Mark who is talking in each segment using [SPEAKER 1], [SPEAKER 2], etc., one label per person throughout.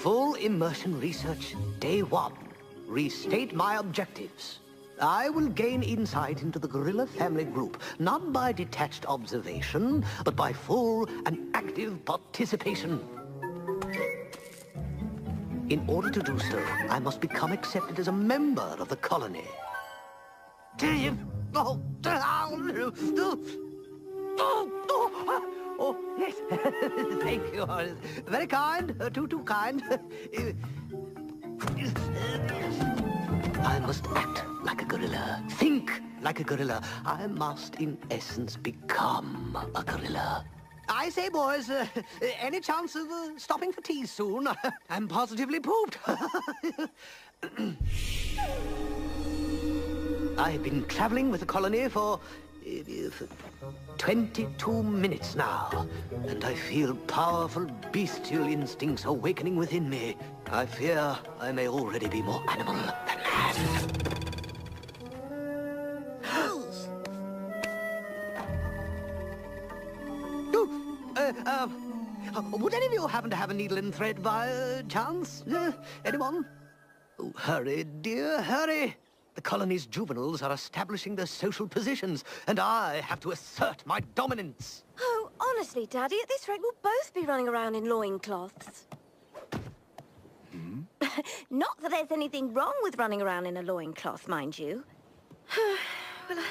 [SPEAKER 1] Full immersion research, day 1. Restate my objectives. I will gain insight into the gorilla family group, not by detached observation, but by full and active participation. In order to do so, I must become accepted as a member of the colony. Oh, yes. Thank you. Very kind. Too kind. I must act like a gorilla. Think like a gorilla. I must, in essence, become a gorilla. I say, boys, any chance of stopping for tea soon? I'm positively pooped. I've been traveling with the colony for 22 minutes now, and I feel powerful bestial instincts awakening within me. I fear I may already be more animal than man. Would any of you happen to have a needle and thread by chance? Anyone? Oh, hurry, dear, hurry. The colony's juveniles are establishing their social positions, and I have to assert my dominance.
[SPEAKER 2] Oh, honestly, Daddy, at this rate we'll both be running around in loincloths. Not that there's anything wrong with running around in a loincloth, mind you. Well,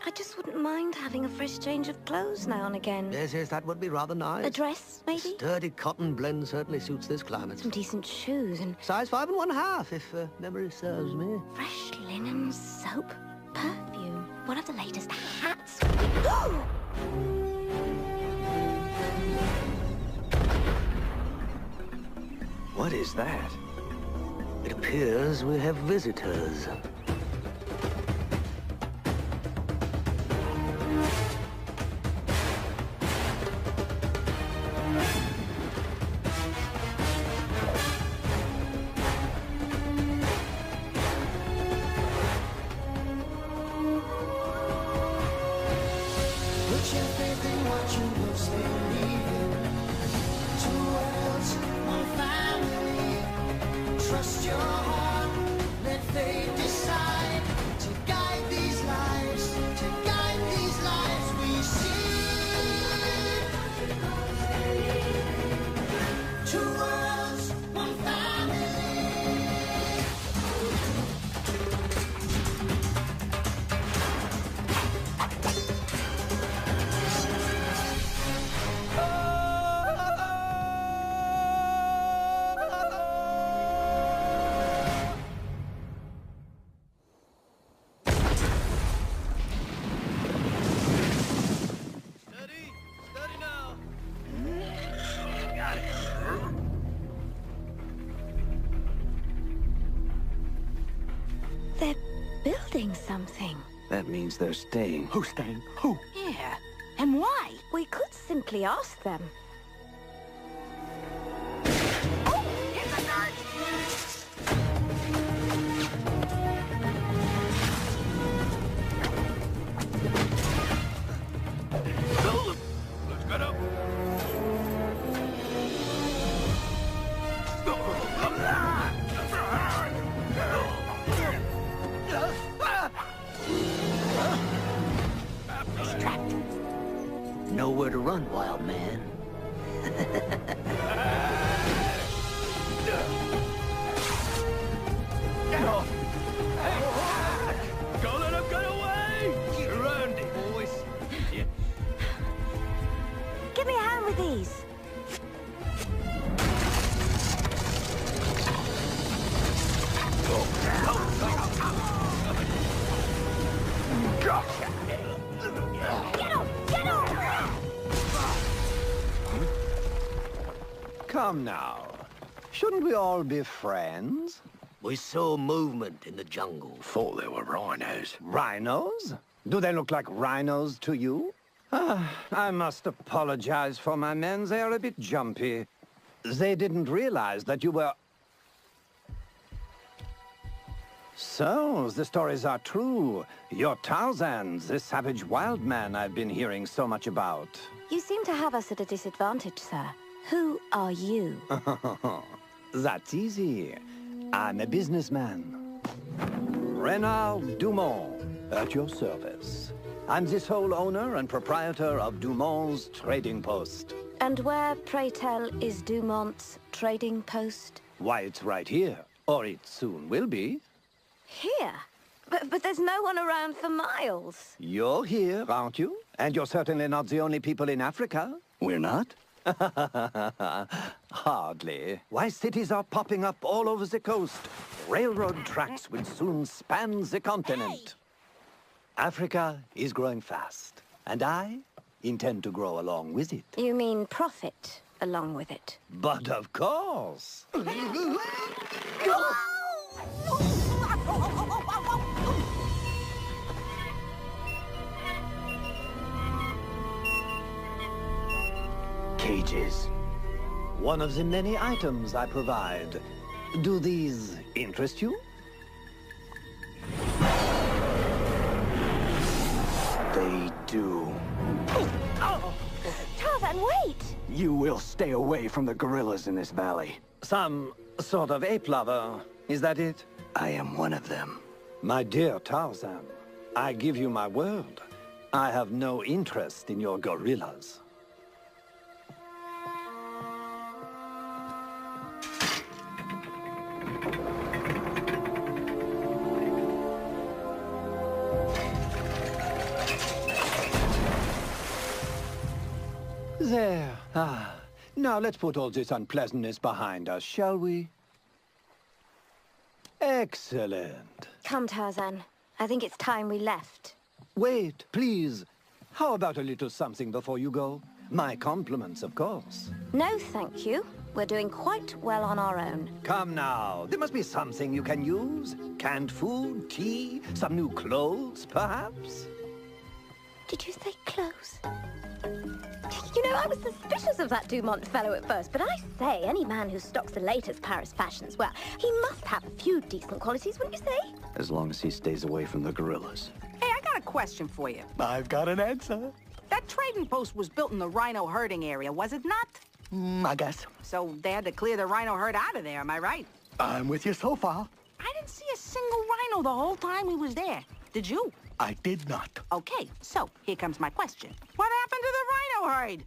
[SPEAKER 2] I just wouldn't mind having a fresh change of clothes now and again.
[SPEAKER 1] Yes, that would be rather nice.
[SPEAKER 2] A dress, maybe?
[SPEAKER 1] Sturdy cotton blend certainly suits this climate.
[SPEAKER 2] Some decent shoes and...
[SPEAKER 1] Size 5 1/2, if memory serves me.
[SPEAKER 2] Fresh linen, soap, perfume. One of the latest hats.
[SPEAKER 1] What is that? It appears we have visitors.
[SPEAKER 3] Trust your heart, let fate decide to guide these lives, we see. Two worlds, one family.
[SPEAKER 2] They're building something.
[SPEAKER 1] That means they're staying. Who's staying? Who?
[SPEAKER 2] Yeah. And why? We could simply ask them. Oh! It's a nurse!
[SPEAKER 4] Let's get up.
[SPEAKER 1] Nowhere to run, wild man.
[SPEAKER 4] Go let him get away! Surround him, boys.
[SPEAKER 2] Give me a hand with these.
[SPEAKER 5] Come now. Shouldn't we all be friends?
[SPEAKER 1] We saw movement in the jungle.
[SPEAKER 4] Thought they were rhinos.
[SPEAKER 5] Rhinos? Do they look like rhinos to you? I must apologize for my men. They are a bit jumpy. They didn't realize that you were... So, the stories are true. You're Tarzan, the savage wild man I've been hearing so much about.
[SPEAKER 2] You seem to have us at a disadvantage, sir. Who are you?
[SPEAKER 5] That's easy. I'm a businessman. Renard Dumont, at your service. I'm the sole owner and proprietor of Dumont's Trading Post.
[SPEAKER 2] And where, pray tell, is Dumont's trading post?
[SPEAKER 5] Why, it's right here. Or it soon will be.
[SPEAKER 2] Here? But there's no one around for miles.
[SPEAKER 5] You're here, aren't you? And you're certainly not the only people in Africa.
[SPEAKER 6] We're not?
[SPEAKER 5] Hardly. Why, cities are popping up all over the coast. Railroad tracks will soon span the continent. Hey! Africa is growing fast, and I intend to grow along with it.
[SPEAKER 2] You mean profit along with it?
[SPEAKER 5] But of course.
[SPEAKER 6] Cages.
[SPEAKER 5] One of the many items I provide. Do these interest you?
[SPEAKER 6] They do.
[SPEAKER 2] Tarzan, wait!
[SPEAKER 6] You will stay away from the gorillas in this valley.
[SPEAKER 5] Some sort of ape lover, is that it?
[SPEAKER 6] I am one of them.
[SPEAKER 5] My dear Tarzan, I give you my word. I have no interest in your gorillas. There. Now let's put all this unpleasantness behind us, shall we? Excellent.
[SPEAKER 2] Come, Tarzan. I think it's time we left.
[SPEAKER 5] Wait, please. How about a little something before you go? My compliments, of course.
[SPEAKER 2] No, thank you. We're doing quite well on our own.
[SPEAKER 5] Come now. There must be something you can use. Canned food, tea, some new clothes, perhaps?
[SPEAKER 2] Did you say clothes? You know, I was suspicious of that Dumont fellow at first, but I say, any man who stocks the latest Paris fashions, well, he must have a few decent qualities, wouldn't you say?
[SPEAKER 6] As long as he stays away from the gorillas.
[SPEAKER 7] Hey, I got a question for you.
[SPEAKER 6] I've got an answer.
[SPEAKER 7] That trading post was built in the rhino herding area, was it not?
[SPEAKER 6] I guess.
[SPEAKER 7] So they had to clear the rhino herd out of there, am I right?
[SPEAKER 6] I'm with you so far.
[SPEAKER 7] I didn't see a single rhino the whole time we was there. Did you?
[SPEAKER 6] I did not.
[SPEAKER 7] Okay, so here comes my question. What happened to the rhino herd?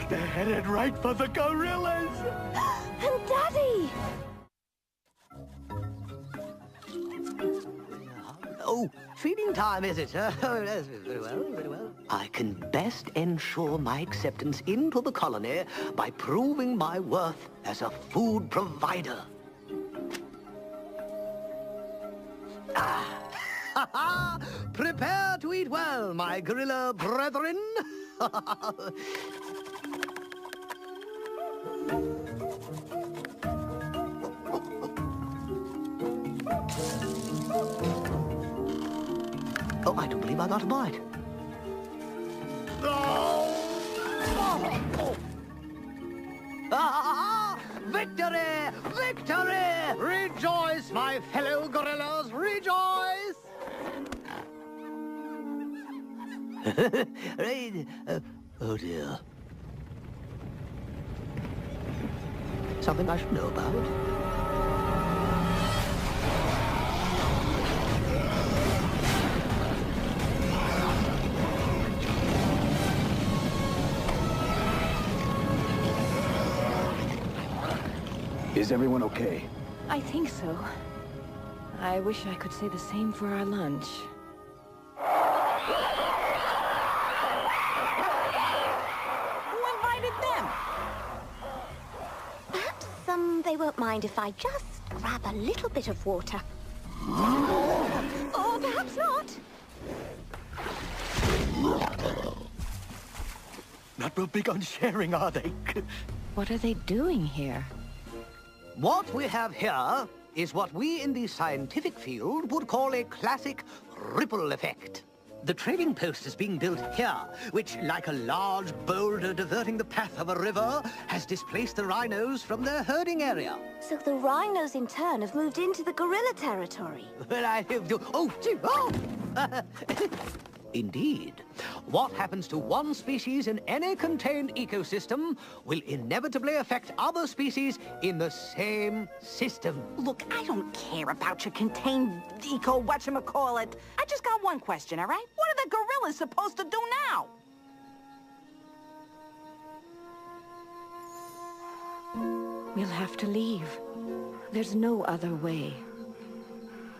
[SPEAKER 6] They're headed right for the gorillas.
[SPEAKER 2] And Daddy!
[SPEAKER 1] Oh, feeding time, is it? Oh, yes, very well, very well. I can best ensure my acceptance into the colony by proving my worth as a food provider. Prepare to eat well, my gorilla brethren. Oh, I do believe I got a bite. Victory! Victory! Rejoice, my fellow gorillas, rejoice! Oh dear. Something I should know about?
[SPEAKER 6] Is everyone okay?
[SPEAKER 8] I think so. I wish I could say the same for our lunch.
[SPEAKER 7] Who invited them?
[SPEAKER 2] Perhaps they won't mind if I just grab a little bit of water. Or perhaps not.
[SPEAKER 6] Not real big on sharing, are they?
[SPEAKER 8] What are they doing here?
[SPEAKER 1] What we have here is what we in the scientific field would call a classic ripple effect. The trading post is being built here, which, like a large boulder diverting the path of a river, has displaced the rhinos from their herding area.
[SPEAKER 2] So the rhinos, in turn, have moved into the gorilla territory.
[SPEAKER 1] Well, I have to... Oh, gee, oh! Indeed. What happens to one species in any contained ecosystem will inevitably affect other species in the same system.
[SPEAKER 7] Look, I don't care about your contained eco whatchamacallit. I just got one question, all right? What are the gorillas supposed to do now?
[SPEAKER 8] We'll have to leave. There's no other way.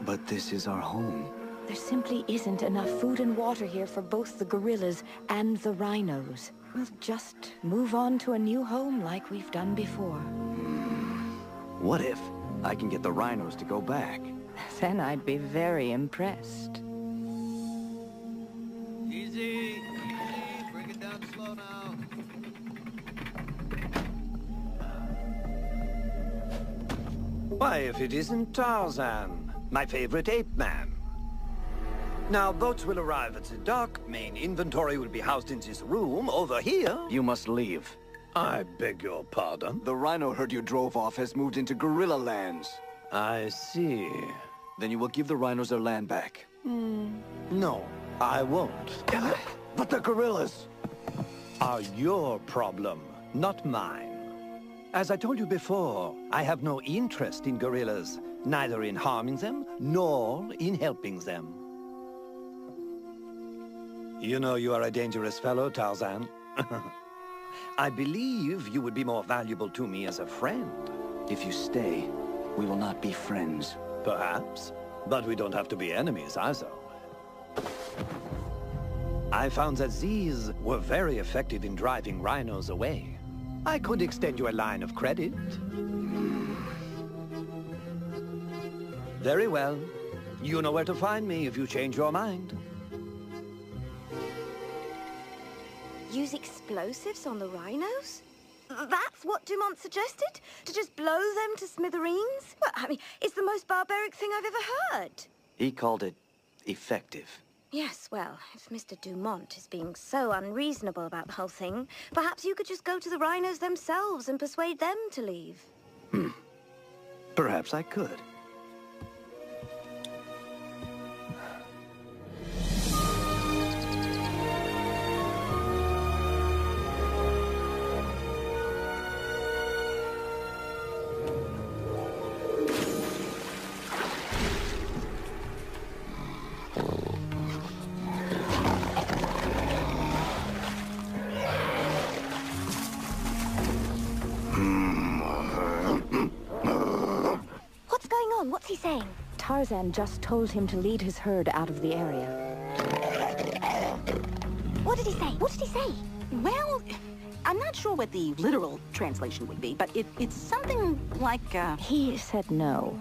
[SPEAKER 6] But this is our home.
[SPEAKER 8] There simply isn't enough food and water here for both the gorillas and the rhinos. We'll just move on to a new home like we've done before.
[SPEAKER 6] What if I can get the rhinos to go back?
[SPEAKER 8] Then I'd be very impressed.
[SPEAKER 4] Easy, easy. Bring it down slow now.
[SPEAKER 5] Why, if it isn't Tarzan, my favorite ape man. Now, boats will arrive at the dock. Main inventory will be housed in this room over here.
[SPEAKER 6] You must leave.
[SPEAKER 5] I beg your pardon?
[SPEAKER 6] The rhino herd you drove off has moved into gorilla lands.
[SPEAKER 5] I see.
[SPEAKER 6] Then you will give the rhinos their land back.
[SPEAKER 5] No, I won't.
[SPEAKER 6] But the gorillas!
[SPEAKER 5] Are your problem, not mine. As I told you before, I have no interest in gorillas, neither in harming them, nor in helping them. You know you are a dangerous fellow, Tarzan. I believe you would be more valuable to me as a friend.
[SPEAKER 6] If you stay, we will not be friends.
[SPEAKER 5] Perhaps, but we don't have to be enemies either. I found that these were very effective in driving rhinos away. I could extend you a line of credit. Very well. You know where to find me if you change your mind.
[SPEAKER 2] Use explosives on the rhinos? That's what Dumont suggested? To just blow them to smithereens? Well, I mean, it's the most barbaric thing I've ever heard.
[SPEAKER 6] He called it effective.
[SPEAKER 2] Yes, well, if Mr. Dumont is being so unreasonable about the whole thing, perhaps you could just go to the rhinos themselves and persuade them to leave.
[SPEAKER 6] Perhaps I could.
[SPEAKER 2] What's he saying?
[SPEAKER 8] Tarzan just told him to lead his herd out of the area.
[SPEAKER 2] What did he say? What did he say?
[SPEAKER 7] Well, I'm not sure what the literal translation would be, but it's something like,
[SPEAKER 8] He said no.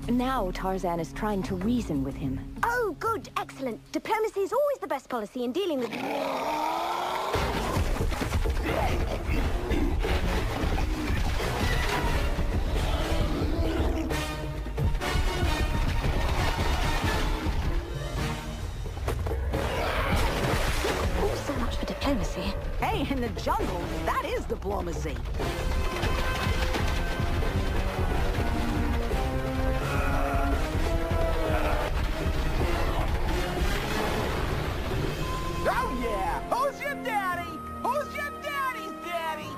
[SPEAKER 8] Now Tarzan is trying to reason with him.
[SPEAKER 2] Oh, good, excellent. Diplomacy is always the best policy in dealing with... So much for diplomacy.
[SPEAKER 7] hey, in the jungle, that is diplomacy. Oh, yeah! Who's your daddy? Who's your daddy's daddy?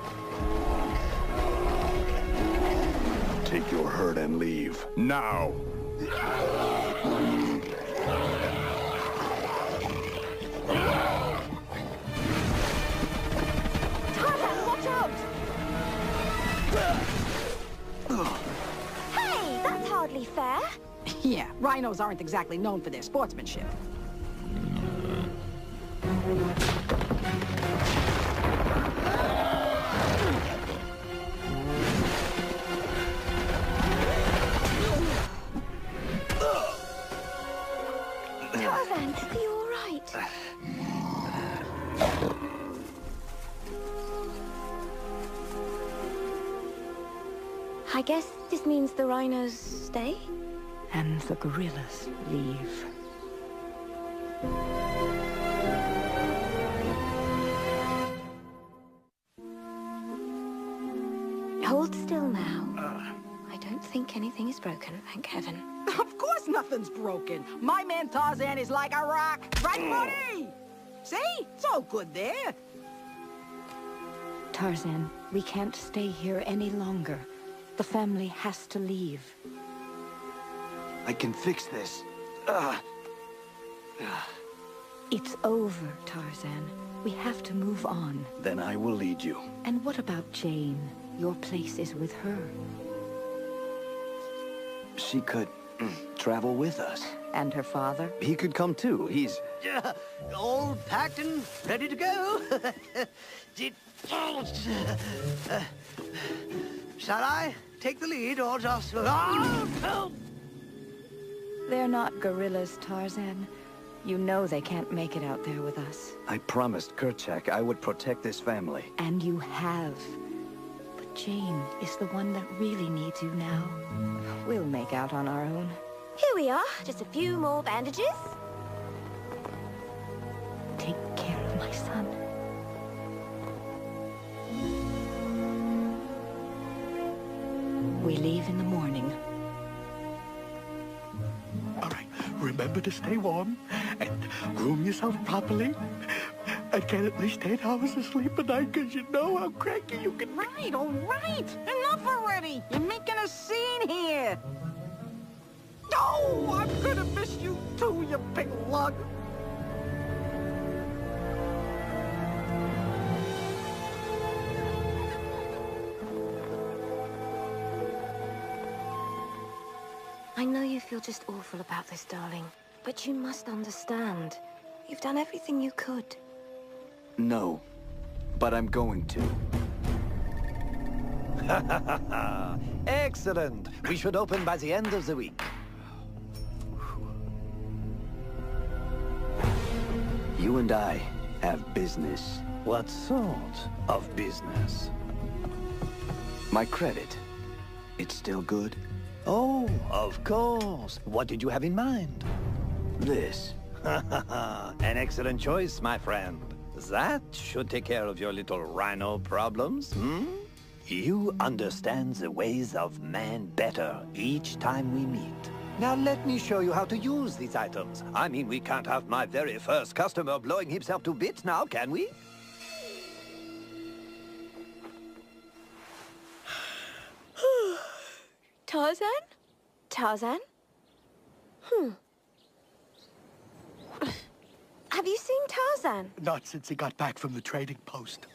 [SPEAKER 6] Take your herd and leave. Now!
[SPEAKER 2] Tarzan, watch out! Hey, that's hardly fair.
[SPEAKER 7] Yeah, rhinos aren't exactly known for their sportsmanship.
[SPEAKER 2] Tarzan, are you all right? I guess this means the rhinos stay?
[SPEAKER 8] And the gorillas leave.
[SPEAKER 2] Hold still now. I don't think anything is broken, thank heaven.
[SPEAKER 7] Of course nothing's broken. My man Tarzan is like a rock. Right, buddy? See? It's all good there.
[SPEAKER 8] Tarzan, we can't stay here any longer. The family has to leave.
[SPEAKER 6] I can fix this.
[SPEAKER 8] It's over, Tarzan. We have to move on.
[SPEAKER 6] Then I will lead you.
[SPEAKER 8] And what about Jane? Your place is with her.
[SPEAKER 6] She could travel with us.
[SPEAKER 8] And her father?
[SPEAKER 6] He could come too. He's...
[SPEAKER 1] Yeah, all packed and ready to go. Shall I take the lead or just...
[SPEAKER 8] They're not gorillas, Tarzan. You know they can't make it out there with us.
[SPEAKER 6] I promised Kerchak I would protect this family.
[SPEAKER 8] And you have. But Jane is the one that really needs you now. We'll make out on our own.
[SPEAKER 2] Here we are, just a few more bandages.
[SPEAKER 8] Take care of my son. We leave in the morning.
[SPEAKER 4] All right, remember to stay warm and groom yourself properly. And get at least 8 hours of sleep a night, because you know how cranky you can be.
[SPEAKER 7] Right, all right. Enough already. You're making a scene here. Oh, I'm gonna miss you too, you big lug.
[SPEAKER 2] I know you feel just awful about this, darling. But you must understand. You've done everything you could.
[SPEAKER 6] No, but I'm going to.
[SPEAKER 5] Excellent. We should open by the end of the week.
[SPEAKER 6] You and I have business.
[SPEAKER 5] What sort of business?
[SPEAKER 6] My credit, it's still good?
[SPEAKER 5] Oh, of course. What did you have in mind?
[SPEAKER 6] This.
[SPEAKER 5] An excellent choice, my friend. That should take care of your little rhino problems, hmm? You understand the ways of man better each time we meet. Now let me show you how to use these items. I mean, we can't have my very first customer blowing himself to bits now, can we?
[SPEAKER 2] Tarzan? Tarzan? Have you seen Tarzan?
[SPEAKER 4] Not since he got back from the trading post.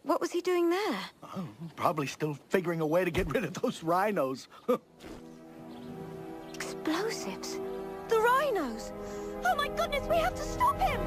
[SPEAKER 2] What was he doing there?
[SPEAKER 4] Oh, probably still figuring a way to get rid of those rhinos.
[SPEAKER 2] Explosives? The rhinos? Oh my goodness, we have to stop him!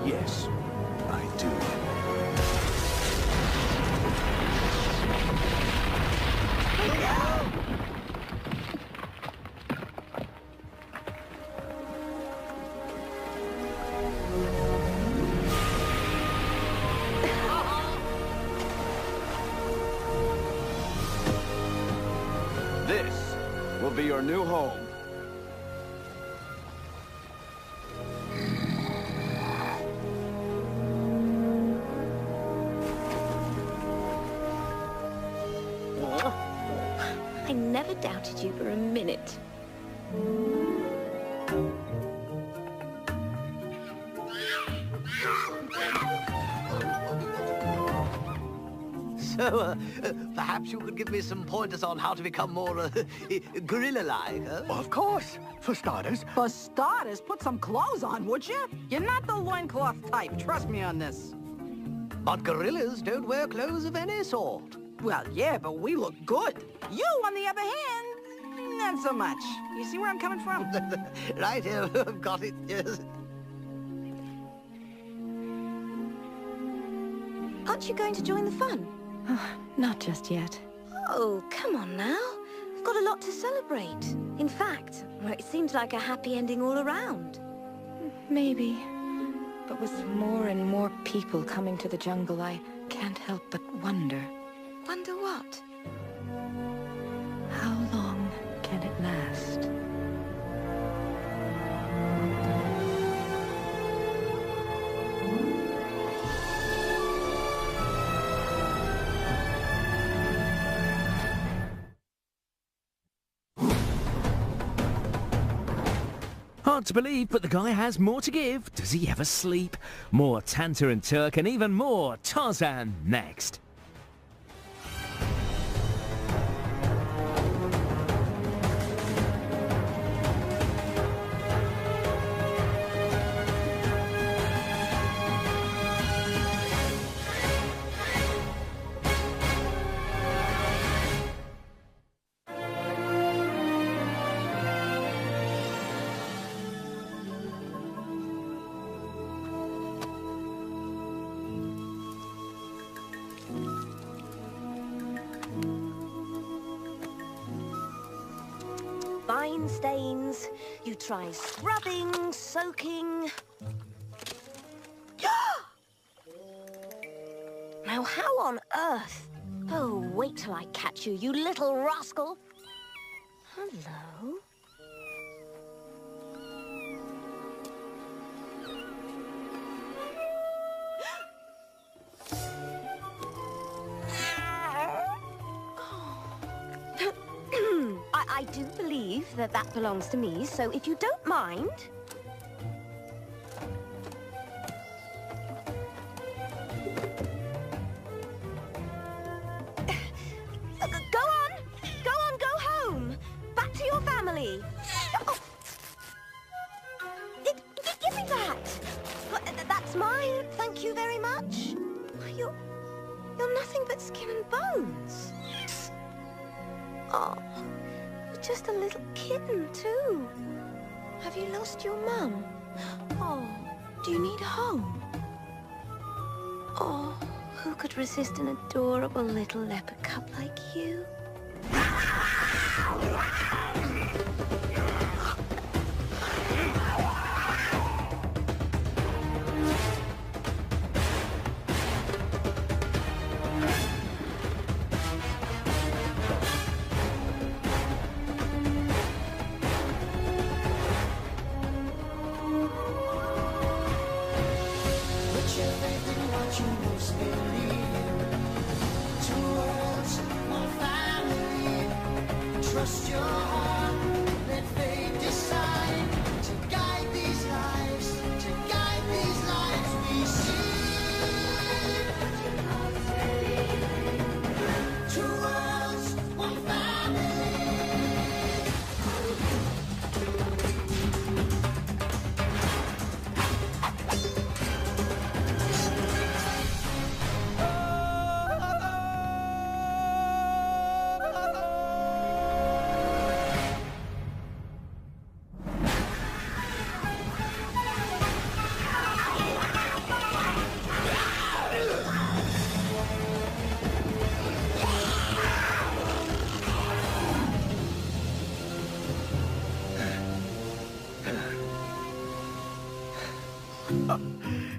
[SPEAKER 6] Yes, I do. This will be your new home.
[SPEAKER 2] I never doubted you for a minute.
[SPEAKER 1] So, perhaps you could give me some pointers on how to become more gorilla-like, huh?
[SPEAKER 4] Of course. For starters,
[SPEAKER 7] For starters, put some clothes on, would you? You're not the loincloth type. Trust me on this.
[SPEAKER 1] But gorillas don't wear clothes of any sort.
[SPEAKER 7] Well, yeah, but we look good. You, on the other hand, not so much. You see where I'm coming from?
[SPEAKER 1] Right here, I've got it, yes.
[SPEAKER 2] Aren't you going to join the fun?
[SPEAKER 8] Not just yet.
[SPEAKER 2] Oh, come on now. We've got a lot to celebrate. In fact, well, it seems like a happy ending all around.
[SPEAKER 8] Maybe. But with more and more people coming to the jungle, I can't help but wonder.
[SPEAKER 2] Wonder what?
[SPEAKER 8] How long can it last?
[SPEAKER 9] Hard to believe, but the guy has more to give. Does he ever sleep? More Tanta and Turk and even more Tarzan next.
[SPEAKER 2] Fine stains. You try scrubbing, soaking. Now, how on earth? Oh, wait till I catch you, you little rascal. Hello? I do believe that that belongs to me, so if you don't mind... Go home! Back to your family! Oh. Give me that! That's mine, thank you very much. You're nothing but skin and bones. Oh, you're just a little kitten, too. Have you lost your mum? Oh, do you need a home? Oh, who could resist an adorable little leopard cub like you?
[SPEAKER 3] Put your faith in what you most believe. Two worlds, one family. Trust your heart, let fate decide to guide these lives, we see. Two worlds, one family.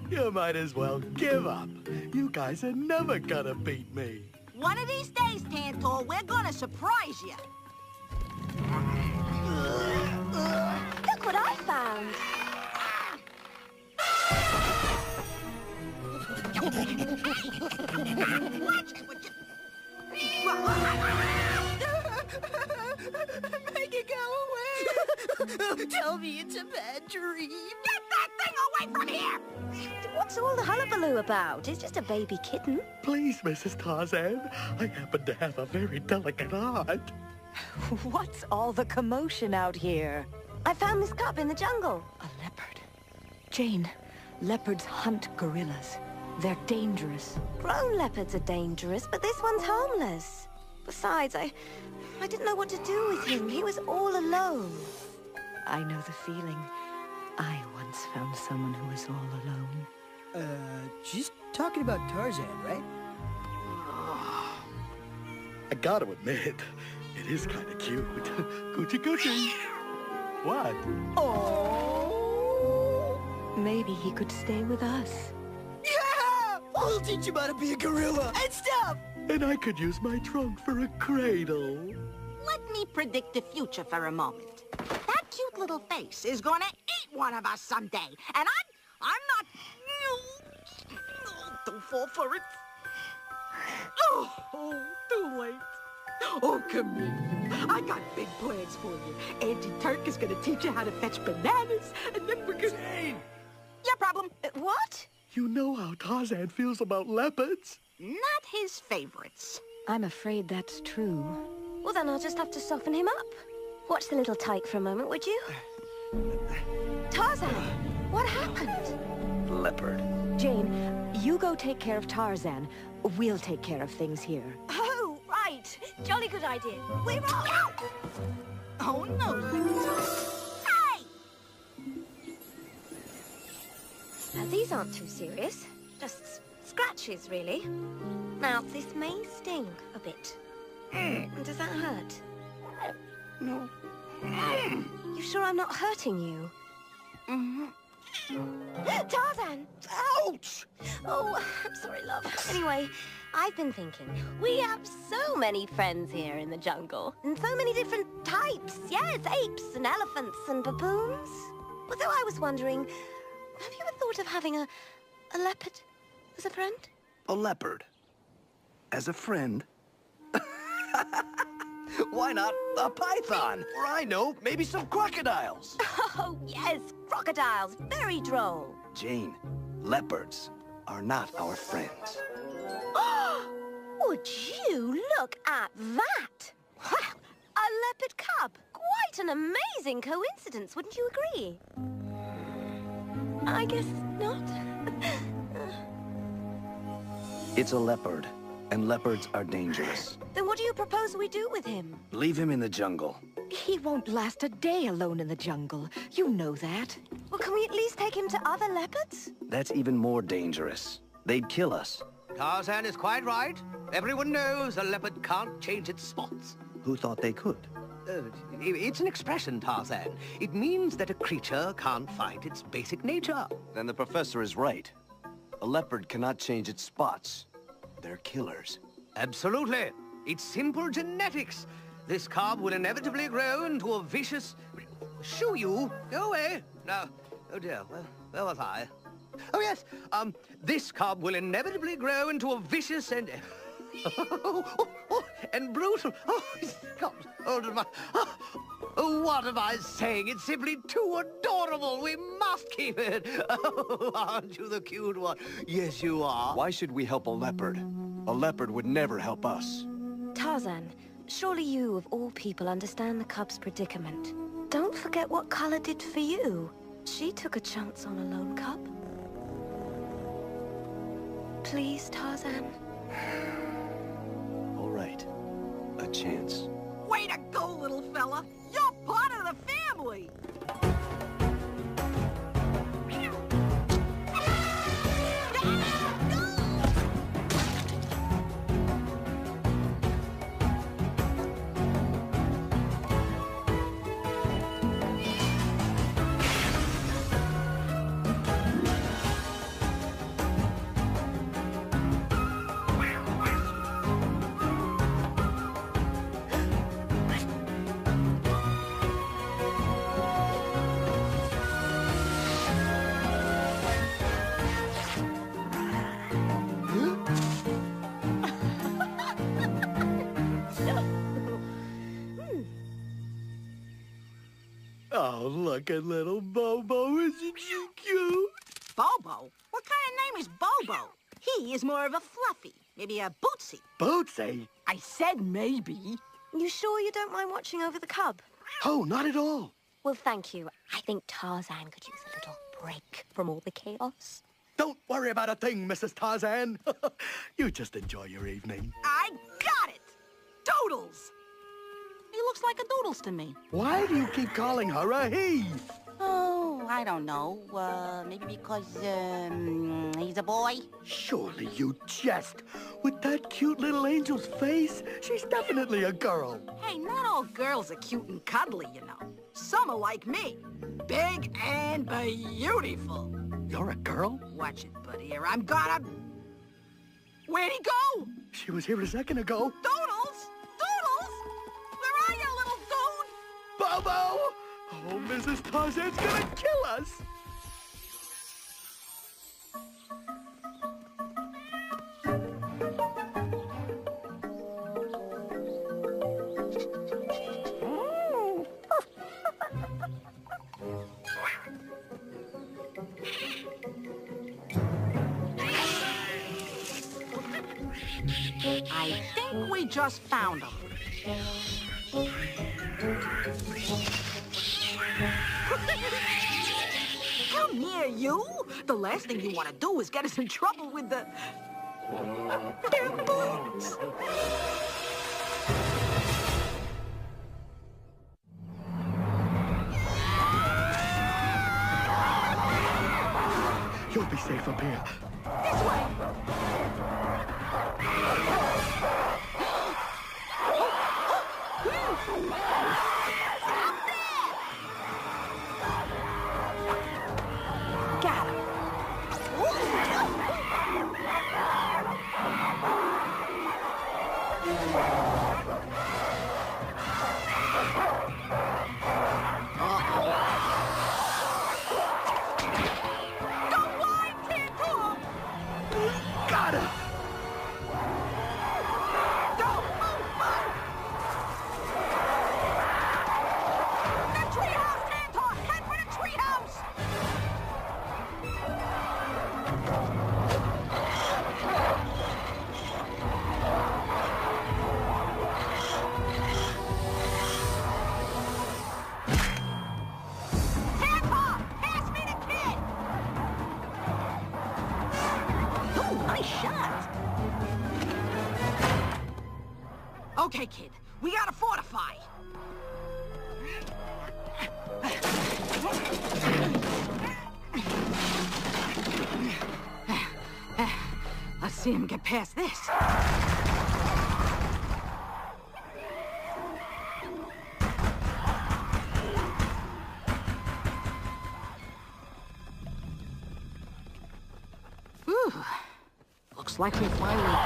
[SPEAKER 4] You might as well give up. You guys are never gonna beat me.
[SPEAKER 7] One of these days, Tantor, we're gonna surprise you.
[SPEAKER 2] Look what I found!
[SPEAKER 1] Tell me it's a bad dream.
[SPEAKER 7] Get that thing away from here!
[SPEAKER 2] What's all the hullabaloo about? It's just a baby kitten.
[SPEAKER 4] Please, Mrs. Tarzan, I happen to have a very delicate heart.
[SPEAKER 8] What's all the commotion out here?
[SPEAKER 2] I found this cub in the jungle.
[SPEAKER 8] A leopard. Jane, leopards hunt gorillas. They're dangerous.
[SPEAKER 2] Grown leopards are dangerous, but this one's harmless. Besides, I didn't know what to do with him. He was all alone.
[SPEAKER 8] I know the feeling. I once found someone who was all alone.
[SPEAKER 1] She's talking about Tarzan, right?
[SPEAKER 4] I gotta admit, it is kind of cute. Coochie coochie. What?
[SPEAKER 8] Oh! Maybe he could stay with us.
[SPEAKER 1] Yeah! We'll teach him how to be a gorilla and stuff!
[SPEAKER 4] And I could use my trunk for a cradle.
[SPEAKER 7] Let me predict the future for a moment. That cute little face is gonna eat one of us someday, and I'm not... Don't fall for it. Oh, too late. Oh, come here. I got big plans for you. Auntie Turk is gonna teach you how to fetch bananas, and then we're gonna...
[SPEAKER 4] Jane!
[SPEAKER 7] Your problem.
[SPEAKER 2] What?
[SPEAKER 4] You know how Tarzan feels about leopards.
[SPEAKER 7] Not his favorites.
[SPEAKER 8] I'm afraid that's true.
[SPEAKER 2] Well, then I'll just have to soften him up. Watch the little tyke for a moment, would you? Tarzan, what happened?
[SPEAKER 6] Leopard.
[SPEAKER 8] Jane, you go take care of Tarzan. We'll take care of things here.
[SPEAKER 2] Oh, right. Jolly good idea. We're off.
[SPEAKER 7] Oh, no. Hey!
[SPEAKER 2] Now, these aren't too serious. Just scratches, really. Now, this may sting a bit. Does that hurt?
[SPEAKER 1] No.
[SPEAKER 2] You sure I'm not hurting you? Tarzan!
[SPEAKER 1] Ouch!
[SPEAKER 2] Oh, I'm sorry, love. Anyway, I've been thinking, we have so many friends here in the jungle. And so many different types. Yes, apes and elephants and baboons. Well, so I was wondering, have you ever thought of having a leopard as a friend?
[SPEAKER 6] A leopard. As a friend? Why not a python? Or I know, maybe some crocodiles.
[SPEAKER 2] Oh, yes, crocodiles. Very droll.
[SPEAKER 6] Jane, leopards are not our friends.
[SPEAKER 2] Would you look at that? Wow, a leopard cub. Quite an amazing coincidence, wouldn't you agree? I guess not.
[SPEAKER 6] It's a leopard, and leopards are dangerous.
[SPEAKER 2] Then what do you propose we do with him?
[SPEAKER 6] Leave him in the jungle.
[SPEAKER 8] He won't last a day alone in the jungle. You know that.
[SPEAKER 2] Well, can we at least take him to other leopards?
[SPEAKER 6] That's even more dangerous. They'd kill us.
[SPEAKER 1] Tarzan is quite right. Everyone knows a leopard can't change its spots.
[SPEAKER 6] Who thought they could?
[SPEAKER 1] It's an expression, Tarzan. It means that a creature can't find its basic nature.
[SPEAKER 6] Then the professor is right. A leopard cannot change its spots. They're killers.
[SPEAKER 1] Absolutely. It's simple genetics. This cub will inevitably grow into a vicious... Shoo you! Go away! No. Oh dear, where was I? Oh yes, this cub will inevitably grow into a vicious and... and brutal... Oh, he's got hold of my... Oh, what am I saying? It's simply too adorable. We must keep it. Oh, aren't you the cute one? Yes, you are.
[SPEAKER 6] Why should we help a leopard? A leopard would never help us.
[SPEAKER 2] Tarzan, surely you, of all people, understand the cub's predicament. Don't forget what Color did for you. She took a chance on a lone cub. Please, Tarzan.
[SPEAKER 6] All right. A chance.
[SPEAKER 7] Way to go, little fella. You're part of the family.
[SPEAKER 4] Oh, look at little Bobo. Isn't she cute?
[SPEAKER 7] Bobo? What kind of name is Bobo? He is more of a fluffy, maybe a Bootsy.
[SPEAKER 4] Bootsy?
[SPEAKER 7] I said maybe.
[SPEAKER 2] You sure you don't mind watching over the cub?
[SPEAKER 4] Oh, not at all.
[SPEAKER 2] Well, thank you. I think Tarzan could use a little break from all the chaos.
[SPEAKER 4] Don't worry about a thing, Mrs. Tarzan. You just enjoy your evening.
[SPEAKER 7] I got it! Doodles! He looks like a Doodles to me.
[SPEAKER 4] Why do you keep calling her a he?
[SPEAKER 7] Oh, I don't know. Maybe because, he's a boy?
[SPEAKER 4] Surely you jest. With that cute little angel's face, she's definitely a girl.
[SPEAKER 7] Hey, not all girls are cute and cuddly, you know. Some are like me. Big and beautiful.
[SPEAKER 4] You're a girl?
[SPEAKER 7] Watch it, buddy, or I'm gonna... Where'd he go?
[SPEAKER 4] She was here a second ago.
[SPEAKER 7] Doodles! Doodles! Where are you, little dude?
[SPEAKER 4] Bobo! Oh, Mrs. Tarzan's gonna kill us!
[SPEAKER 7] I think we just found him. Come here, you! The last thing you want to do is get us in trouble with the... their boots!
[SPEAKER 4] You'll be safe up here.
[SPEAKER 7] This way! Got him. Don't lie, Tarzan!
[SPEAKER 4] Got her!
[SPEAKER 7] Don't move! The treehouse, Tarzan! Head for the treehouse! Tarzan! Pass me the kid! Ooh, nice shot! Okay, kid. We gotta fortify. Let's see him get past this. Whew. Looks like we finally...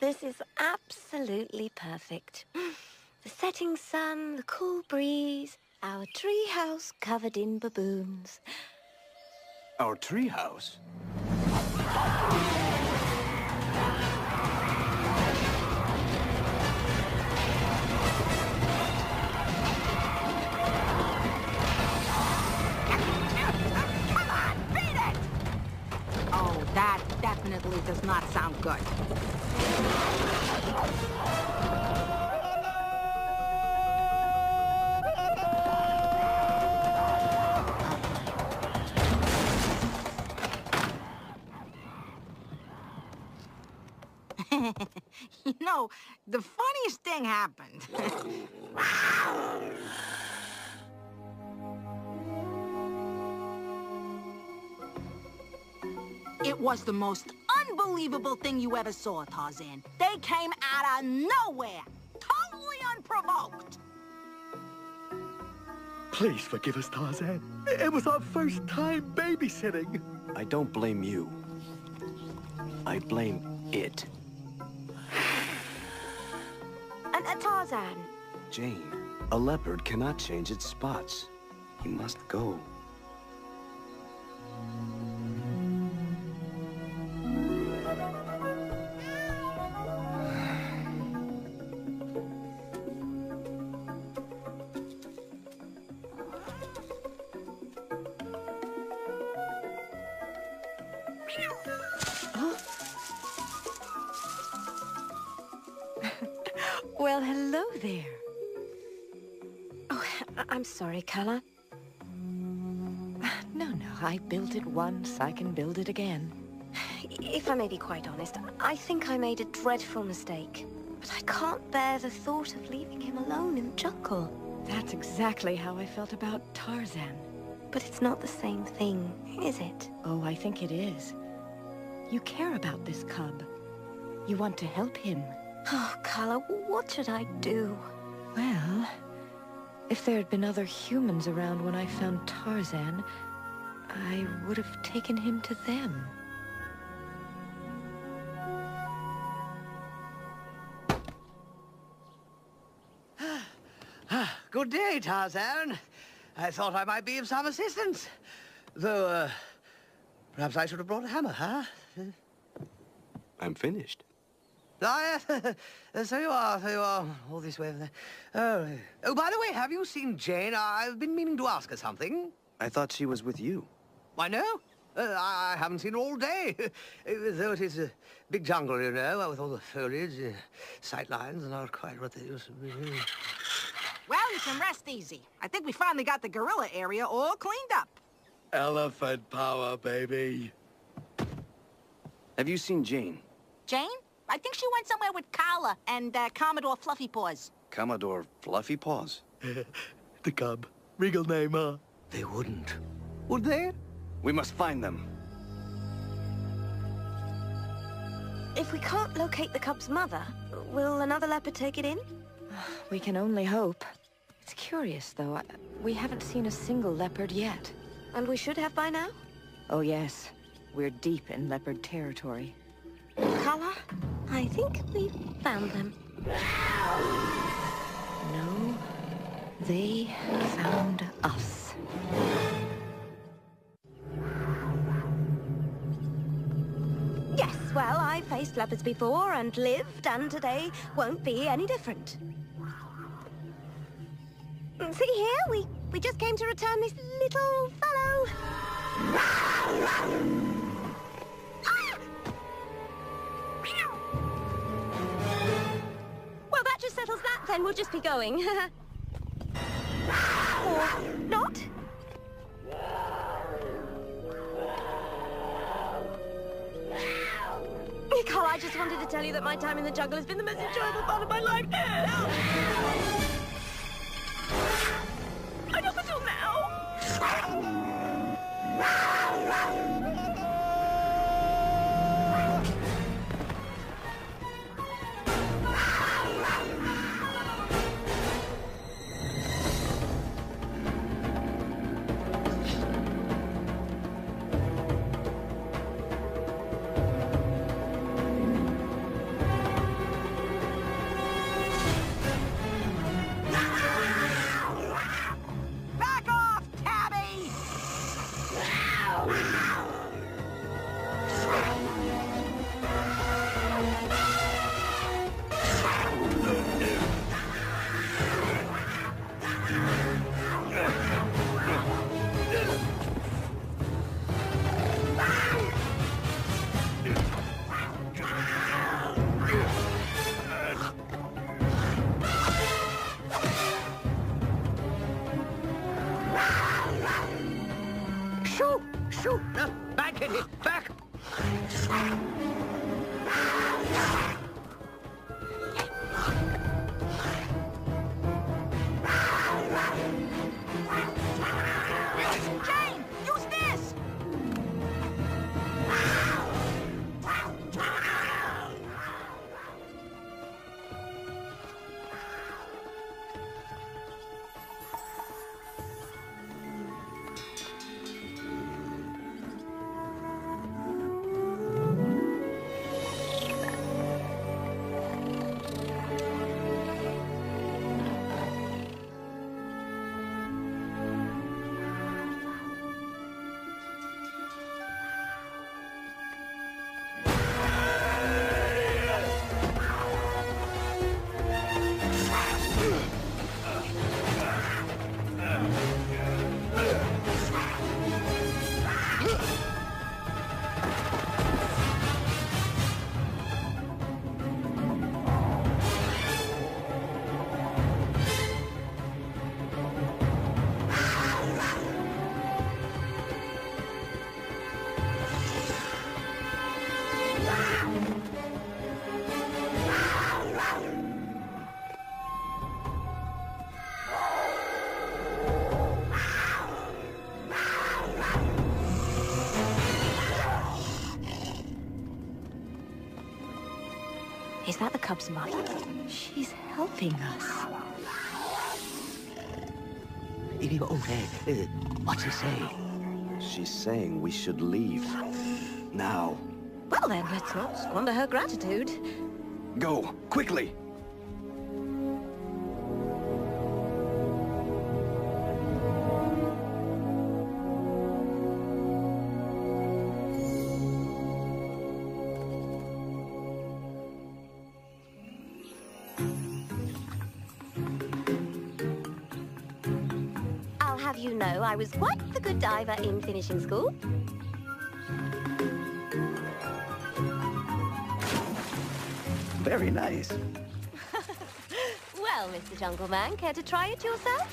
[SPEAKER 2] This is absolutely perfect. The setting sun, the cool breeze, our treehouse covered in baboons.
[SPEAKER 6] Our treehouse?
[SPEAKER 7] Come on, beat it! Oh, that definitely does not sound good. You know, the funniest thing happened. It was the most unbelievable thing you ever saw, Tarzan. They came out of nowhere, totally unprovoked.
[SPEAKER 4] Please forgive us, Tarzan. It was our first time babysitting.
[SPEAKER 6] I don't blame you. I blame it.
[SPEAKER 2] And Tarzan,
[SPEAKER 6] Jane, a leopard cannot change its spots. He must go.
[SPEAKER 8] Well, hello there. Oh, I'm sorry, Kala. No, I built it once. I can build it again.
[SPEAKER 2] If I may be quite honest, I think I made a dreadful mistake. But I can't bear the thought of leaving him alone in the jungle.
[SPEAKER 8] That's exactly how I felt about Tarzan.
[SPEAKER 2] But it's not the same thing, is it?
[SPEAKER 8] Oh, I think it is. You care about this cub. You want to help him.
[SPEAKER 2] Oh, Carla, what should I do?
[SPEAKER 8] Well, if there had been other humans around when I found Tarzan, I would have taken him to them.
[SPEAKER 1] Good day, Tarzan. I thought I might be of some assistance. Though, perhaps I should have brought a hammer, huh?
[SPEAKER 6] I'm finished.
[SPEAKER 1] Ah, yes. So you are. All this way. Oh, by the way, have you seen Jane? I've been meaning to ask her something.
[SPEAKER 6] I thought she was with you.
[SPEAKER 1] I know. I haven't seen her all day. Though it is a big jungle, you know, with all the foliage, sight lines, and not quite what they used to be.
[SPEAKER 7] Well, you can rest easy. I think we finally got the gorilla area all cleaned up.
[SPEAKER 4] Elephant power, baby.
[SPEAKER 6] Have you seen Jane?
[SPEAKER 7] Jane? I think she went somewhere with Kala and Commodore Fluffy Paws.
[SPEAKER 6] Commodore Fluffy Paws?
[SPEAKER 4] The cub. Regal name, huh?
[SPEAKER 1] They wouldn't. Would they?
[SPEAKER 6] We must find them.
[SPEAKER 2] If we can't locate the cub's mother, will another leopard take it in?
[SPEAKER 8] We can only hope. It's curious, though. We haven't seen a single leopard yet.
[SPEAKER 2] And we should have by now?
[SPEAKER 8] Oh, yes. We're deep in leopard territory.
[SPEAKER 2] Carla, I think we've found them.
[SPEAKER 8] No, they found us.
[SPEAKER 2] Yes, well, I faced leopards before and lived, and today won't be any different. See here, we just came to return this little fellow. Well, that just settles that then. We'll just be going. Or not. Carl, I just wanted to tell you that my time in the jungle has been the most enjoyable part of my life. I know until now.
[SPEAKER 7] Back off, Tabby!
[SPEAKER 1] Shoo! Shoo! Back in it! Back!
[SPEAKER 7] Jane, use this!
[SPEAKER 8] Is that the cub's mother? She's helping us.
[SPEAKER 1] What's he say?
[SPEAKER 6] She's saying we should leave. Now.
[SPEAKER 2] Well then, let's not squander her gratitude.
[SPEAKER 6] Go, quickly!
[SPEAKER 2] I'll have you know I was quite the good diver in finishing school.
[SPEAKER 6] Very nice.
[SPEAKER 2] Well, Mr. Jungle Man, care to try it yourself?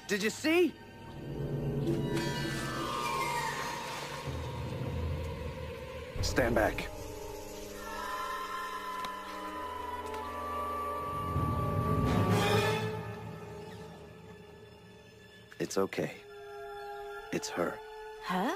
[SPEAKER 6] Did you see? Stand back. It's okay. It's her.
[SPEAKER 2] Her?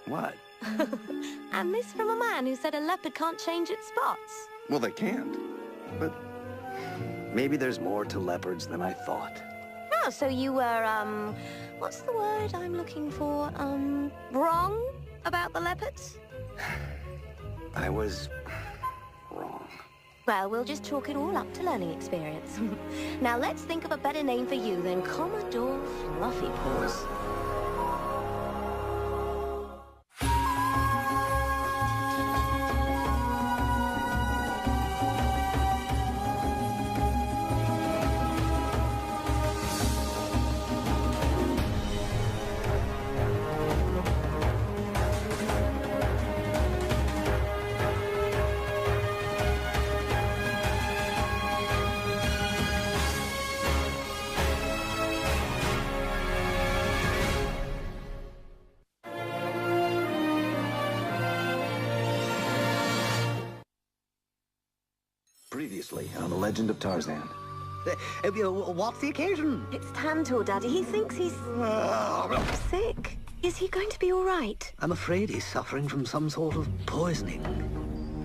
[SPEAKER 6] What?
[SPEAKER 2] And this from a man who said a leopard can't change its spots.
[SPEAKER 6] Well, they can't. But maybe there's more to leopards than I thought.
[SPEAKER 2] Oh, so you were, what's the word I'm looking for? Wrong about the leopards?
[SPEAKER 6] I was wrong.
[SPEAKER 2] Well, we'll just chalk it all up to learning experience. Now let's think of a better name for you than Commodore Fluffy Paws.
[SPEAKER 6] Previously on The Legend of Tarzan.
[SPEAKER 1] What's the occasion?
[SPEAKER 2] It's Tantor, Daddy. He thinks he's sick. Is he going to be all right?
[SPEAKER 1] I'm afraid he's suffering from some sort of poisoning.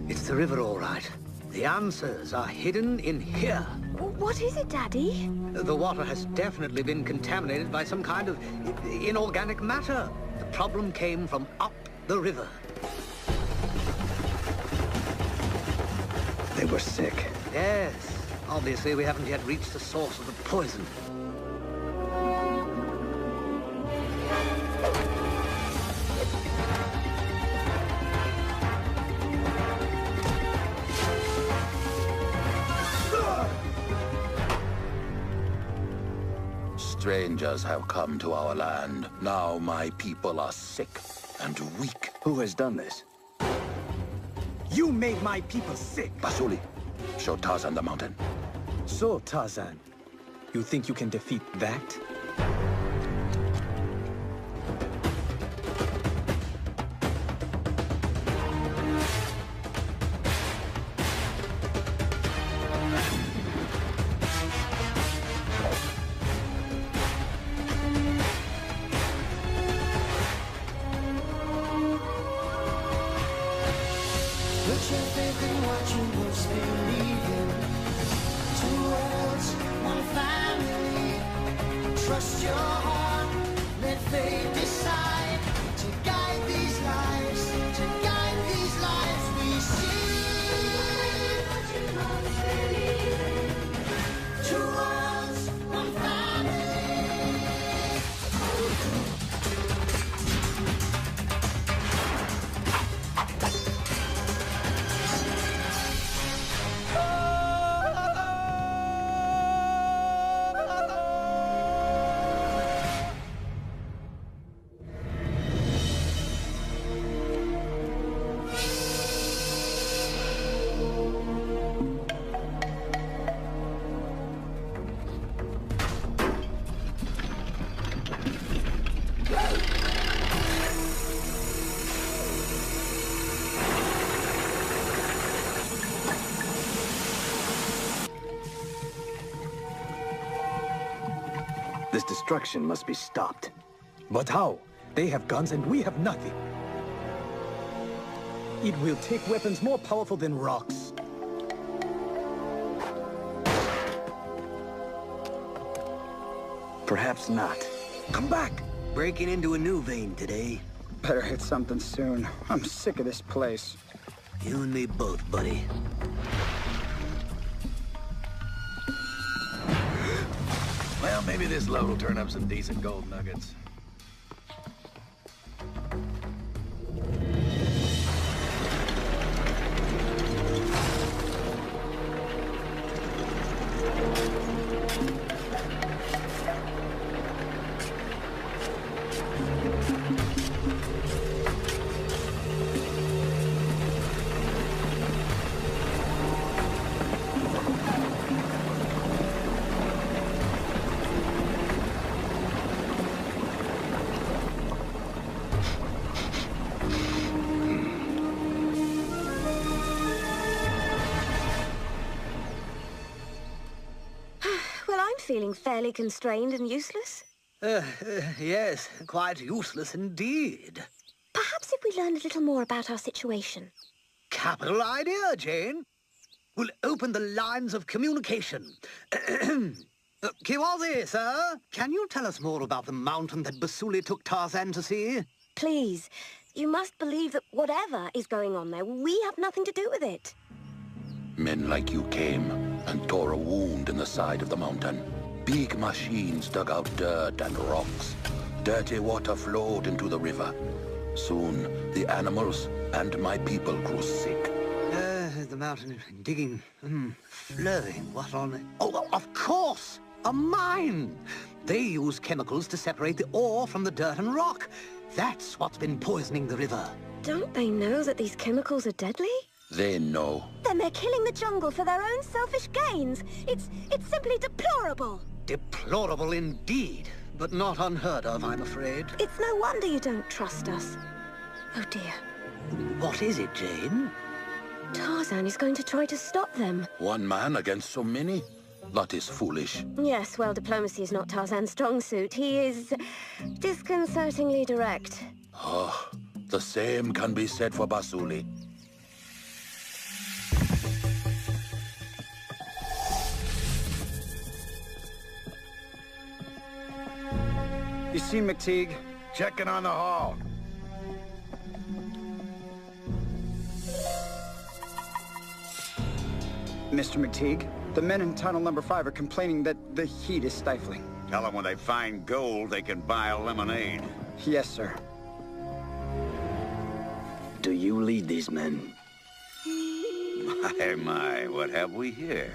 [SPEAKER 1] It's the river, all right. The answers are hidden in here.
[SPEAKER 2] What is it, Daddy?
[SPEAKER 1] The water has definitely been contaminated by some kind of inorganic matter. The problem came from up the river.
[SPEAKER 6] They were sick.
[SPEAKER 1] Yes. Obviously, we haven't yet reached the source of the poison.
[SPEAKER 10] Strangers have come to our land. Now my people are sick and weak.
[SPEAKER 6] Who has done this?
[SPEAKER 11] You made my people sick.
[SPEAKER 10] Basuli, show Tarzan the mountain.
[SPEAKER 11] So, Tarzan, you think you can defeat that?
[SPEAKER 3] Put your faith in what you most believe in. Two worlds, one family. Trust your heart, let fate decide. To guide these lives, to guide these lives we see. What you most believe in. Two worlds, one family.
[SPEAKER 6] This destruction must be stopped.
[SPEAKER 11] But how? They have guns and we have nothing. It will take weapons more powerful than rocks.
[SPEAKER 6] Perhaps not.
[SPEAKER 1] Come back! Breaking into a new vein today.
[SPEAKER 12] Better hit something soon. I'm sick of this place.
[SPEAKER 1] You and me both, buddy.
[SPEAKER 10] Well, maybe this load will turn up some decent gold nuggets.
[SPEAKER 2] Feeling fairly constrained and useless?
[SPEAKER 1] Yes, quite useless indeed.
[SPEAKER 2] Perhaps if we learn a little more about our situation.
[SPEAKER 1] Capital idea, Jane. We'll open the lines of communication. Kiwazi, sir, can you tell us more about the mountain that Basuli took Tarzan to see?
[SPEAKER 2] Please, you must believe that whatever is going on there, we have nothing to do with it.
[SPEAKER 10] Men like you came and tore a wound in the side of the mountain. Big machines dug out dirt and rocks. Dirty water flowed into the river. Soon, the animals and my people grew sick.
[SPEAKER 1] The mountain digging, flowing, what on... Oh, of course! A mine! They use chemicals to separate the ore from the dirt and rock. That's what's been poisoning the river.
[SPEAKER 2] Don't they know that these chemicals are deadly?
[SPEAKER 10] They know.
[SPEAKER 2] Then they're killing the jungle for their own selfish gains. It's simply deplorable.
[SPEAKER 1] Deplorable indeed, but not unheard of, I'm afraid.
[SPEAKER 2] It's no wonder you don't trust us. Oh dear.
[SPEAKER 1] What is it, Jane?
[SPEAKER 2] Tarzan is going to try to stop them.
[SPEAKER 10] One man against so many? That is foolish.
[SPEAKER 2] Yes, well, diplomacy is not Tarzan's strong suit. He is disconcertingly direct.
[SPEAKER 10] Oh, the same can be said for Basuli.
[SPEAKER 12] You seen McTeague?
[SPEAKER 10] Checking on the hall.
[SPEAKER 12] Mr. McTeague, the men in tunnel number 5 are complaining that the heat is stifling.
[SPEAKER 13] Tell them when they find gold, they can buy a lemonade.
[SPEAKER 12] Yes, sir.
[SPEAKER 6] Do you lead these men?
[SPEAKER 13] My, what have we here?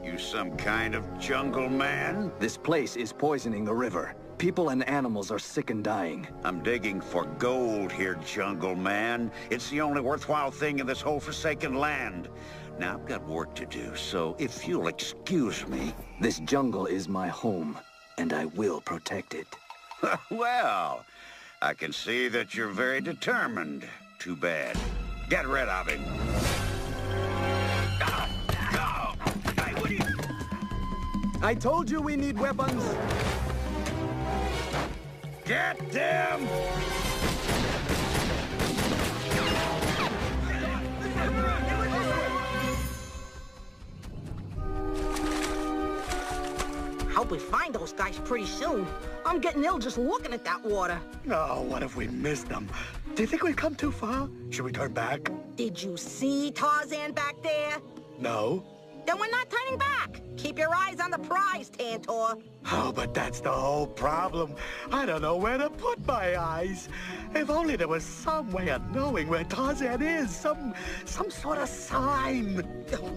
[SPEAKER 13] You some kind of jungle man?
[SPEAKER 6] This place is poisoning the river. People and animals are sick and dying.
[SPEAKER 13] I'm digging for gold here, jungle man. It's the only worthwhile thing in this whole forsaken land. Now, I've got work to do, so if you'll excuse me...
[SPEAKER 6] This jungle is my home, and I will protect it.
[SPEAKER 13] Well, I can see that you're very determined. Too bad. Get rid of him. Hey, what are you...
[SPEAKER 11] I told you we need weapons.
[SPEAKER 13] Get them!
[SPEAKER 7] Hope we find those guys pretty soon. I'm getting ill just looking at that water.
[SPEAKER 4] Oh, what if we missed them? Do you think we've come too far? Should we turn back?
[SPEAKER 7] Did you see Tarzan back there?
[SPEAKER 4] No.
[SPEAKER 7] Then we're not turning back. Keep your eyes on the prize, Tantor.
[SPEAKER 4] Oh, but that's the whole problem. I don't know where to put my eyes. If only there was some way of knowing where Tarzan is. Some sort of sign.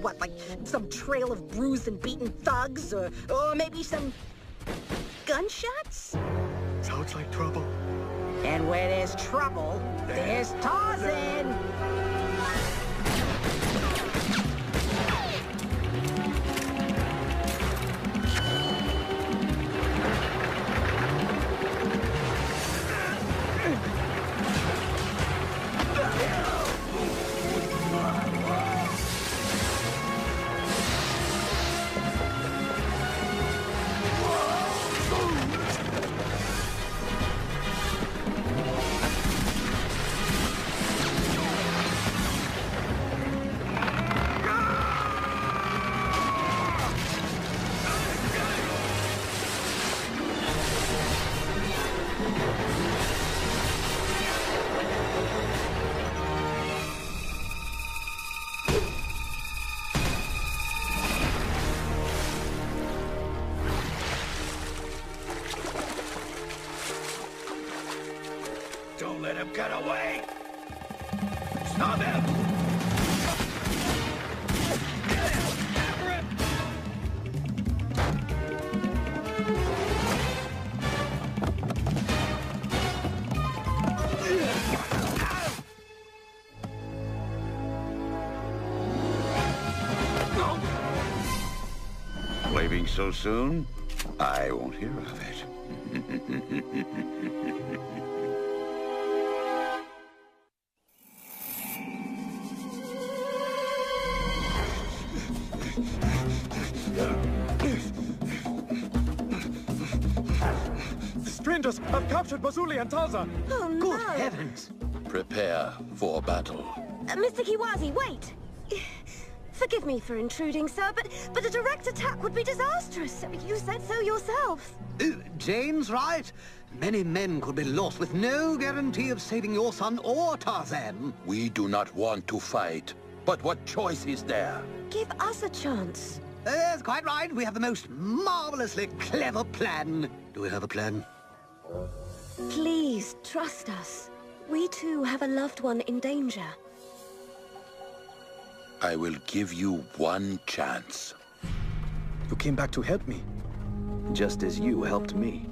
[SPEAKER 7] What, like some trail of bruised and beaten thugs? Or maybe some gunshots?
[SPEAKER 4] Sounds like trouble.
[SPEAKER 7] And where there's trouble, there's Tarzan.
[SPEAKER 11] Stop him!
[SPEAKER 13] Leaving so soon? I won't hear of it.
[SPEAKER 11] The strangers have captured Basuli and Tarzan.
[SPEAKER 2] Oh, no.
[SPEAKER 1] Good heavens!
[SPEAKER 10] Prepare for battle.
[SPEAKER 2] Mr. Kiwazi, wait! Forgive me for intruding, sir, but a direct attack would be disastrous. You said so yourself.
[SPEAKER 1] Jane's right. Many men could be lost with no guarantee of saving your son or Tarzan.
[SPEAKER 10] We do not want to fight, but what choice is there?
[SPEAKER 2] Give us a chance.
[SPEAKER 1] That's quite right. We have the most marvelously clever plan. Do we have a plan?
[SPEAKER 2] Please, trust us. We too have a loved one in danger.
[SPEAKER 10] I will give you one chance.
[SPEAKER 11] You came back to help me.
[SPEAKER 6] Just as you helped me.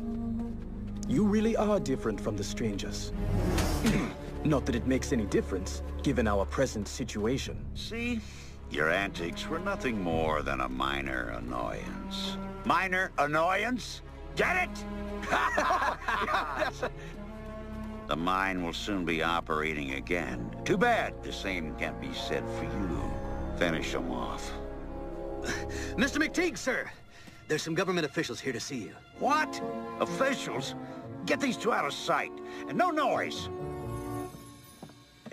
[SPEAKER 11] You really are different from the strangers. Not that it makes any difference, given our present situation.
[SPEAKER 13] See? Your antics were nothing more than a minor annoyance. Minor annoyance? Get it? The mine will soon be operating again. Too bad the same can't be said for you. Finish them off.
[SPEAKER 1] Mr. McTeague, sir. There's some government officials here to see you.
[SPEAKER 13] What? Officials? Get these two out of sight. And no noise.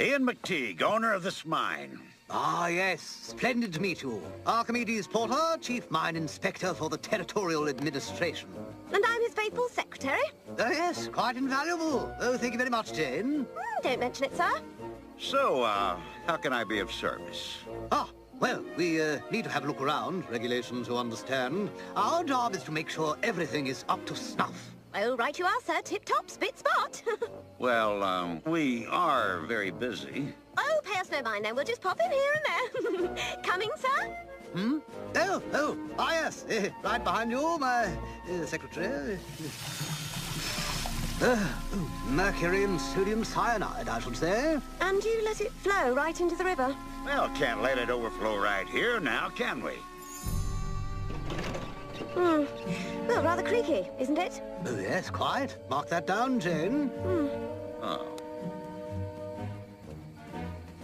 [SPEAKER 13] Ian McTeague, owner of this mine.
[SPEAKER 1] Ah, yes. Splendid to meet you. Archimedes Porter, Chief Mine Inspector for the Territorial Administration.
[SPEAKER 2] And I'm his faithful secretary.
[SPEAKER 1] Oh, yes. Quite invaluable. Oh, thank you very much, Jane.
[SPEAKER 2] Don't mention it, sir.
[SPEAKER 13] So, how can I be of service?
[SPEAKER 1] Ah, well, we need to have a look around. Regulations to understand. Our job is to make sure everything is up to snuff.
[SPEAKER 2] Oh, right you are, sir. Tip-top, spit-spot.
[SPEAKER 13] Well, we are very busy.
[SPEAKER 2] Oh, pay us no mind then. We'll just pop in here and there. Coming, sir?
[SPEAKER 1] Hmm? Oh, yes. Right behind you, my secretary. Mercury and sodium cyanide, I should say.
[SPEAKER 2] And you let it flow right into the river?
[SPEAKER 13] Well, can't let it overflow right here now, can we?
[SPEAKER 2] Well, rather creaky, isn't it?
[SPEAKER 1] Oh, yes, quite. Mark that down, Jane.
[SPEAKER 13] Oh.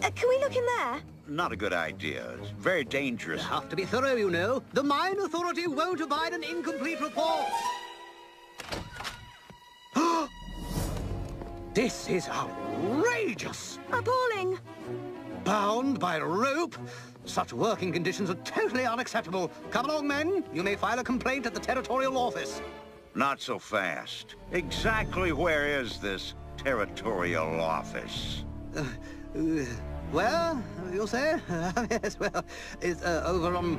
[SPEAKER 2] Can we look in there?
[SPEAKER 13] Not a good idea. It's very dangerous.
[SPEAKER 1] You have to be thorough, you know. The Mine Authority won't abide an incomplete report. This is outrageous!
[SPEAKER 2] Appalling!
[SPEAKER 1] Bound by rope? Such working conditions are totally unacceptable. Come along, men. You may file a complaint at the Territorial Office.
[SPEAKER 13] Not so fast. Exactly where is this Territorial Office?
[SPEAKER 1] Where, you'll say? Yes, well, it's over on...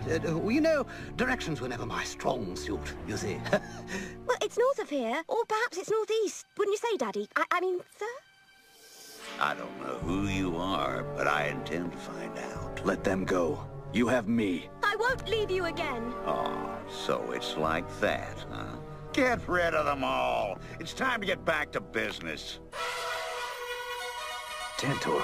[SPEAKER 1] you know, directions were never my strong suit, you see.
[SPEAKER 2] Well, it's north of here, or perhaps it's northeast. Wouldn't you say, Daddy? I mean, sir?
[SPEAKER 13] I don't know who you are, but I intend to find out.
[SPEAKER 6] Let them go. You have me.
[SPEAKER 2] I won't leave you again.
[SPEAKER 13] Oh, so it's like that, huh? Get rid of them all. It's time to get back to business.
[SPEAKER 6] Tantor.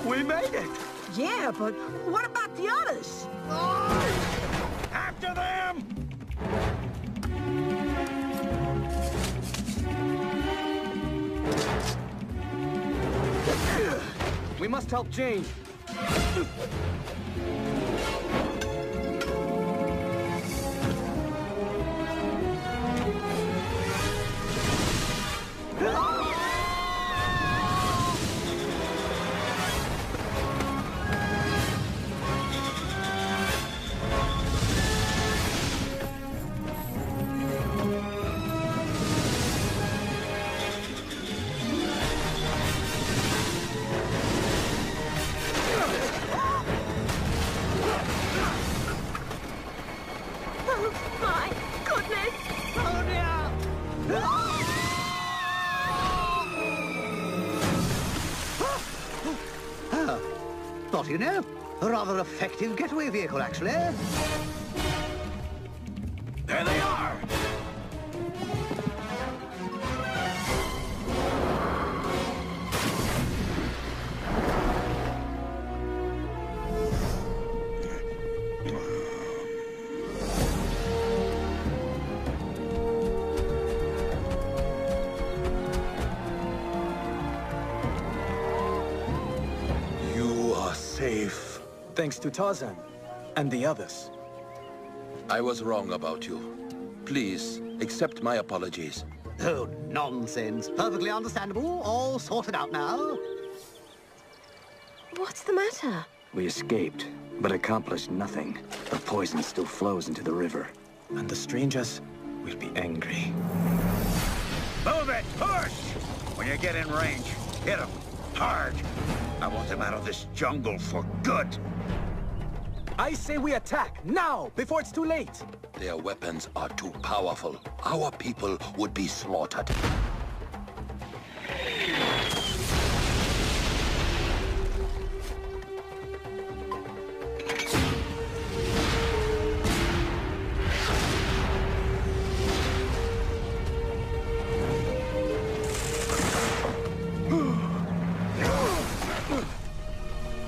[SPEAKER 4] We made it!
[SPEAKER 7] Yeah, but what about the others?
[SPEAKER 13] After them!
[SPEAKER 11] We must help Jane.
[SPEAKER 1] got, you know. A rather effective getaway vehicle, actually.
[SPEAKER 10] There they are! You are safe.
[SPEAKER 11] Thanks to Tarzan and the others.
[SPEAKER 10] I was wrong about you. Please, accept my apologies.
[SPEAKER 1] Oh, nonsense. Perfectly understandable. All sorted out now.
[SPEAKER 2] What's the matter?
[SPEAKER 6] We escaped, but accomplished nothing. The poison still flows into the river.
[SPEAKER 11] And the strangers will be angry.
[SPEAKER 13] Move it! Push! When you get in range, hit them. Hard. I want them out of this jungle for good.
[SPEAKER 11] I say we attack, now, before it's too late!
[SPEAKER 10] Their weapons are too powerful. Our people would be slaughtered.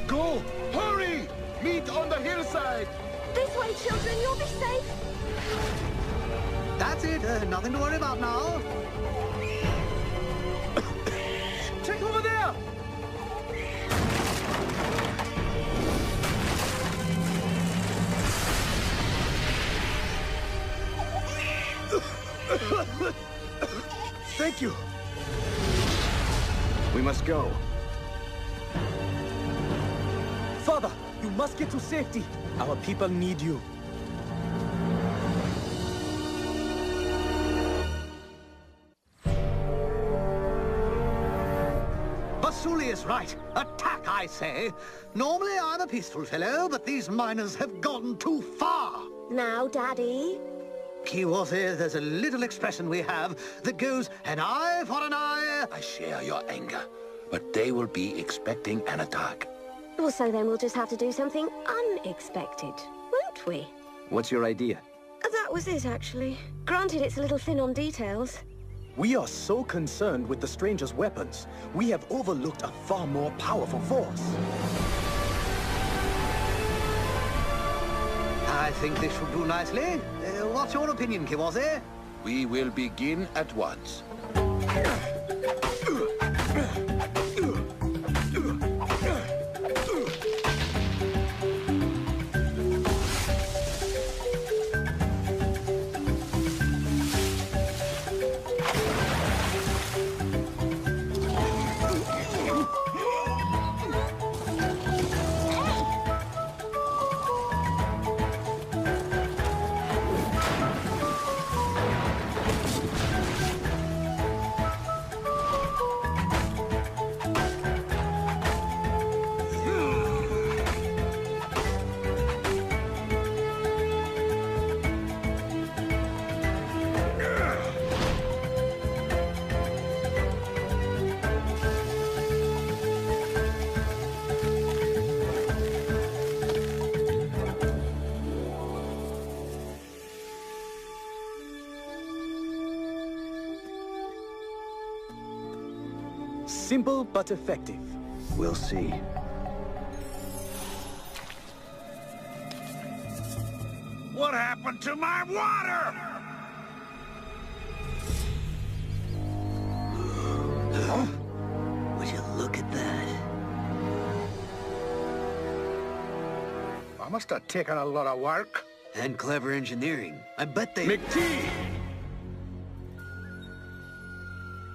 [SPEAKER 4] Go! Hurry! Meet on the hillside!
[SPEAKER 2] This way, children, you'll be safe.
[SPEAKER 1] That's it. Nothing to worry about now.
[SPEAKER 11] Check over there!
[SPEAKER 4] Thank you.
[SPEAKER 6] We must go.
[SPEAKER 11] Father, you must get to safety. Our people need you.
[SPEAKER 1] Basuli is right. Attack, I say. Normally I'm a peaceful fellow, but these miners have gone too far.
[SPEAKER 2] Now, Daddy.
[SPEAKER 1] Kiwazi, there's a little expression we have that goes, an eye for an eye.
[SPEAKER 10] I share your anger, but they will be expecting an attack.
[SPEAKER 2] Well, so then we'll just have to do something unexpected, won't we?
[SPEAKER 6] What's your idea?
[SPEAKER 2] That was it, actually. Granted, it's a little thin on details.
[SPEAKER 11] We are so concerned with the strangers' weapons, we have overlooked a far more powerful force.
[SPEAKER 1] I think this should do nicely. What's your opinion, Kiwazi?
[SPEAKER 10] We will begin at once.
[SPEAKER 11] Simple but effective.
[SPEAKER 6] We'll see.
[SPEAKER 13] What happened to my water?
[SPEAKER 1] Would you look at that?
[SPEAKER 4] I must have taken a lot of work.
[SPEAKER 1] And clever engineering. I bet they...
[SPEAKER 4] McTee!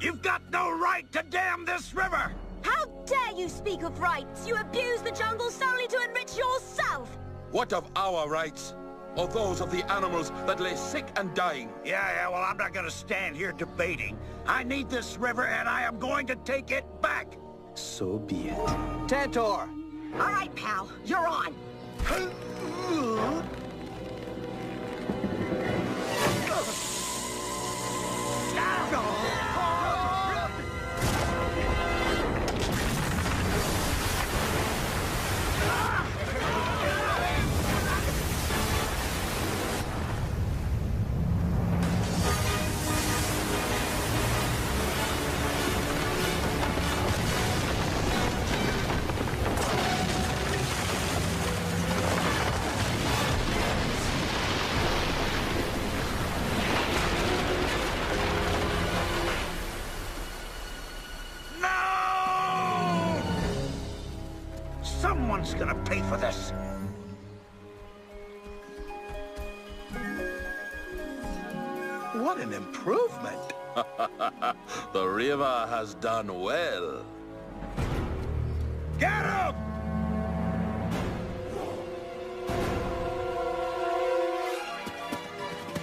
[SPEAKER 13] You've got no right to dam this river!
[SPEAKER 2] How dare you speak of rights? You abuse the jungle solely to enrich yourself!
[SPEAKER 10] What of our rights? Or those of the animals that lay sick and dying?
[SPEAKER 13] Yeah, well, I'm not gonna stand here debating. I need this river, and I am going to take it back!
[SPEAKER 11] So be it.
[SPEAKER 1] Tantor!
[SPEAKER 7] All right, pal, you're on.
[SPEAKER 13] Someone's gonna pay for this.
[SPEAKER 4] What an improvement.
[SPEAKER 10] The river has done well.
[SPEAKER 13] Get him!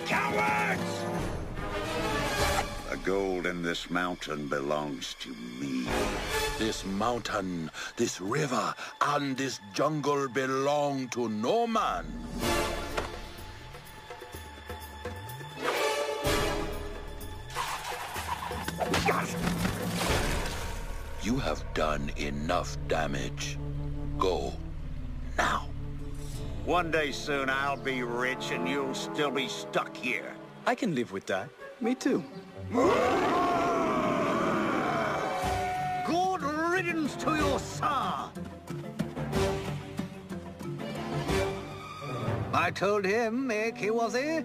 [SPEAKER 13] Cowards! The gold in this mountain belongs to me.
[SPEAKER 10] This mountain, this river, and this jungle belong to no man. You have done enough damage. Go. Now.
[SPEAKER 13] One day soon I'll be rich and you'll still be stuck here.
[SPEAKER 11] I can live with that. Me too.
[SPEAKER 1] Good riddance to you, sir. I told him, Mick, he was he?